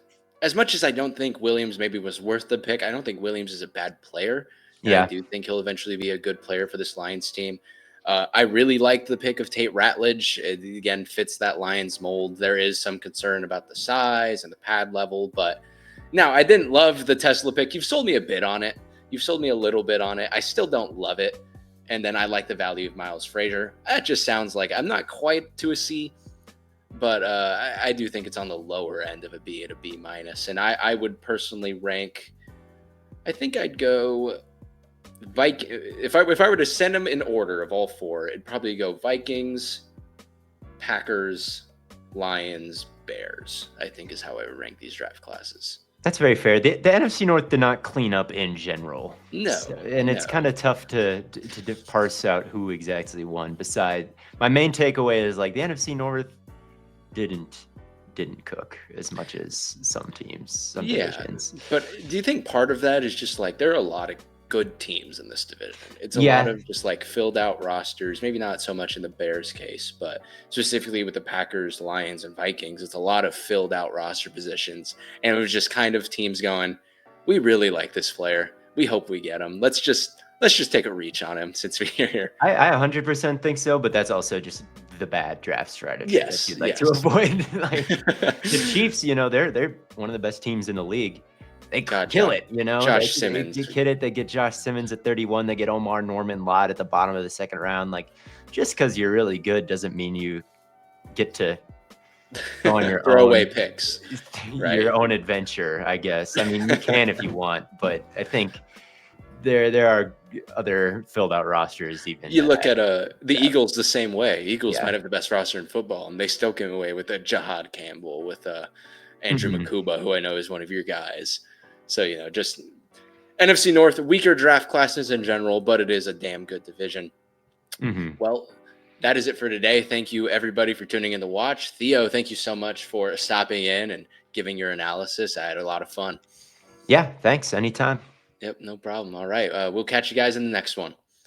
as much as I don't think Williams maybe was worth the pick, I don't think Williams is a bad player. Yeah, I do think he'll eventually be a good player for this Lions team. I really liked the pick of Tate Ratledge. It, again, fits that Lions mold. There is some concern about the size and the pad level, but now I didn't love the Tesla pick. You've sold me a bit on it. You've sold me a little bit on it. I still don't love it. And then I like the value of Miles Frazier. That just sounds like I'm not quite to a C, but I do think it's on the lower end of a B at a B minus. And I would personally rank, I think I'd go if I were to send them in order of all 4, it'd probably go Vikings, Packers, Lions, Bears, I think is how I would rank these draft classes. That's very fair. The NFC North did not clean up in general. No. And it's kind of tough to parse out who exactly won. Besides, my main takeaway is like the NFC North didn't cook as much as some teams, some divisions. But do you think part of that is just like there are a lot of good teams in this division? It's a lot of just like filled out rosters, maybe not so much in the Bears case, but specifically with the Packers, Lions, and Vikings, it's a lot of filled out roster positions. And it was just kind of teams going, we really like this player. We hope we get him. Let's just take a reach on him since we're here. I 100% think so, but that's also just the bad draft strategy that you'd like to avoid. Like the Chiefs, they're one of the best teams in the league. They kill it, Josh Simmons. They hit it. They get Josh Simmons at 31. They get Omar Norman Lott at the bottom of the second round. Like, just because you're really good doesn't mean you get to go on your throwaway picks, right? Your own adventure, I guess. I mean, you can if you want, but I think there are other filled out rosters even. You look at the yeah. Eagles the same way. Eagles Yeah. might have the best roster in football, and they still came away with a Jahad Campbell, with Andrew Mhm. Makuba, who I know is one of your guys. So, just NFC North, weaker draft classes in general, but it is a damn good division. Mhm. Well, that is it for today. Thank you, everybody, for tuning in to watch. Theo, thank you so much for stopping in and giving your analysis. I had a lot of fun. Yeah, thanks. Anytime. Yep, no problem. All right. We'll catch you guys in the next one.